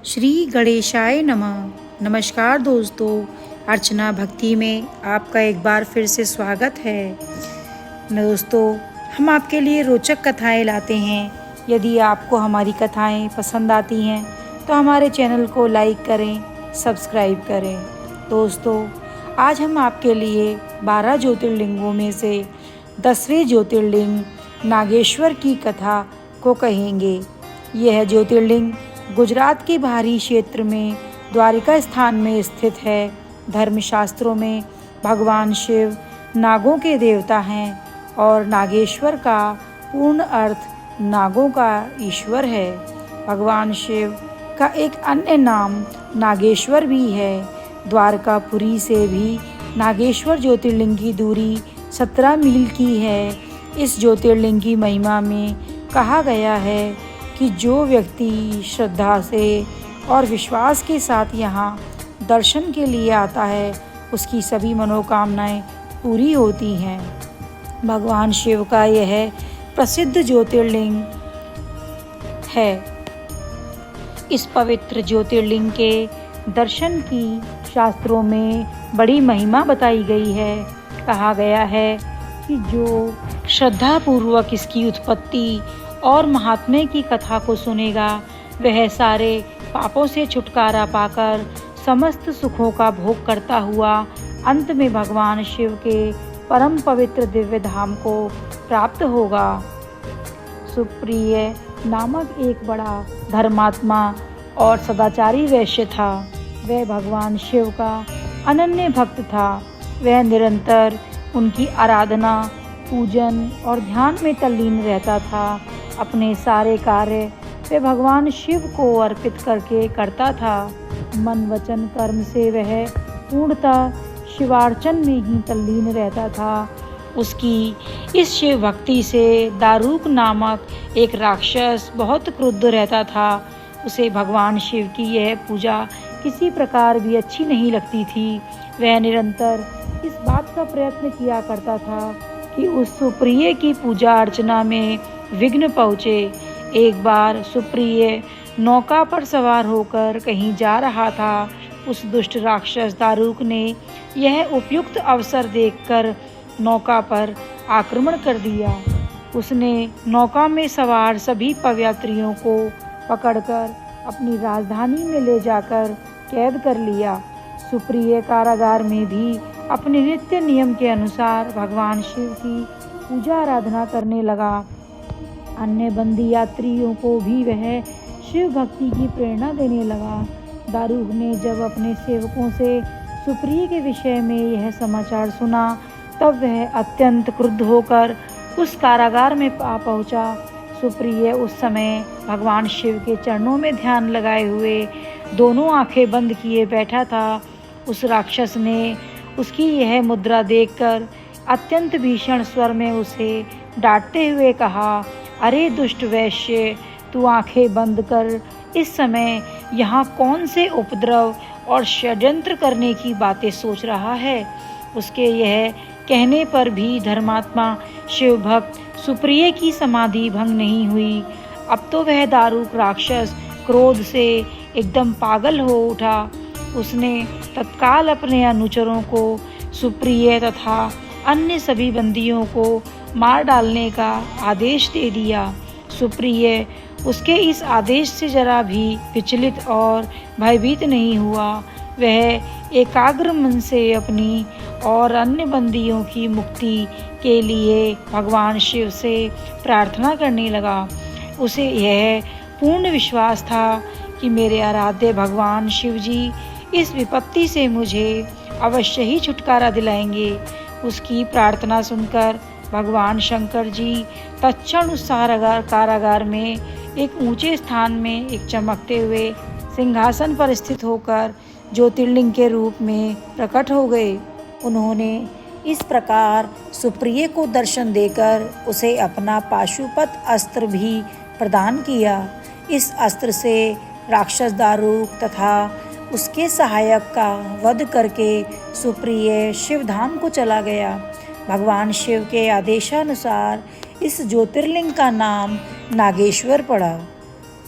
श्री गणेशाय नमः। नमस्कार दोस्तों, अर्चना भक्ति में आपका एक बार फिर से स्वागत है। दोस्तों, हम आपके लिए रोचक कथाएं लाते हैं। यदि आपको हमारी कथाएं पसंद आती हैं तो हमारे चैनल को लाइक करें, सब्सक्राइब करें। दोस्तों, आज हम आपके लिए 12 ज्योतिर्लिंगों में से 10वें ज्योतिर्लिंग नागेश्वर की कथा को कहेंगे। यह ज्योतिर्लिंग गुजरात के बाहरी क्षेत्र में द्वारिका स्थान में स्थित है। धर्मशास्त्रों में भगवान शिव नागों के देवता हैं और नागेश्वर का पूर्ण अर्थ नागों का ईश्वर है। भगवान शिव का एक अन्य नाम नागेश्वर भी है। द्वारकापुरी से भी नागेश्वर ज्योतिर्लिंग की दूरी 17 मील की है। इस ज्योतिर्लिंग की महिमा में कहा गया है कि जो व्यक्ति श्रद्धा से और विश्वास के साथ यहाँ दर्शन के लिए आता है उसकी सभी मनोकामनाएं पूरी होती हैं। भगवान शिव का यह प्रसिद्ध ज्योतिर्लिंग है। इस पवित्र ज्योतिर्लिंग के दर्शन की शास्त्रों में बड़ी महिमा बताई गई है। कहा गया है कि जो श्रद्धापूर्वक इसकी उत्पत्ति और महात्म्य की कथा को सुनेगा वह सारे पापों से छुटकारा पाकर समस्त सुखों का भोग करता हुआ अंत में भगवान शिव के परम पवित्र दिव्य धाम को प्राप्त होगा। सुप्रिय नामक एक बड़ा धर्मात्मा और सदाचारी वैश्य था। वह भगवान शिव का अनन्य भक्त था। वह निरंतर उनकी आराधना, पूजन और ध्यान में तल्लीन रहता था। अपने सारे कार्य वह भगवान शिव को अर्पित करके करता था। मन वचन कर्म से वह पूर्णतः शिवार्चन में ही तल्लीन रहता था। उसकी इस शिव भक्ति से दारूक नामक एक राक्षस बहुत क्रुद्ध रहता था। उसे भगवान शिव की यह पूजा किसी प्रकार भी अच्छी नहीं लगती थी। वह निरंतर इस बात का प्रयत्न किया करता था कि उस सुप्रिय की पूजा अर्चना में विघ्न पहुँचे। एक बार सुप्रिय नौका पर सवार होकर कहीं जा रहा था। उस दुष्ट राक्षस दारूक ने यह उपयुक्त अवसर देखकर नौका पर आक्रमण कर दिया। उसने नौका में सवार सभी यात्रियों को पकड़कर अपनी राजधानी में ले जाकर कैद कर लिया। सुप्रिय कारागार में भी अपने नित्य नियम के अनुसार भगवान शिव की पूजा आराधना करने लगा। अन्य बंदी यात्रियों को भी वह शिव भक्ति की प्रेरणा देने लगा। दारूक ने जब अपने सेवकों से सुप्रिय के विषय में यह समाचार सुना तब वह अत्यंत क्रुद्ध होकर उस कारागार में आ पहुंचा। सुप्रिय उस समय भगवान शिव के चरणों में ध्यान लगाए हुए दोनों आंखें बंद किए बैठा था। उस राक्षस ने उसकी यह मुद्रा देखकर अत्यंत भीषण स्वर में उसे डांटते हुए कहा, अरे दुष्ट वैश्य, तू आंखें बंद कर इस समय यहाँ कौन से उपद्रव और षड्यंत्र करने की बातें सोच रहा है। उसके यह कहने पर भी धर्मात्मा शिव भक्त सुप्रिय की समाधि भंग नहीं हुई। अब तो वह दारूक राक्षस क्रोध से एकदम पागल हो उठा। उसने तत्काल अपने अनुचरों को सुप्रिय तथा अन्य सभी बंदियों को मार डालने का आदेश दे दिया। सुप्रिय उसके इस आदेश से जरा भी विचलित और भयभीत नहीं हुआ। वह एकाग्र मन से अपनी और अन्य बंदियों की मुक्ति के लिए भगवान शिव से प्रार्थना करने लगा। उसे यह पूर्ण विश्वास था कि मेरे आराध्य भगवान शिव जी इस विपत्ति से मुझे अवश्य ही छुटकारा दिलाएंगे। उसकी प्रार्थना सुनकर भगवान शंकर जी तत्क्षण उस कारागार में एक ऊंचे स्थान में एक चमकते हुए सिंहासन पर स्थित होकर ज्योतिर्लिंग के रूप में प्रकट हो गए। उन्होंने इस प्रकार सुप्रिय को दर्शन देकर उसे अपना पाशुपत अस्त्र भी प्रदान किया। इस अस्त्र से राक्षस दारूक तथा उसके सहायक का वध करके सुप्रिय शिवधाम को चला गया। भगवान शिव के आदेशानुसार इस ज्योतिर्लिंग का नाम नागेश्वर पड़ा।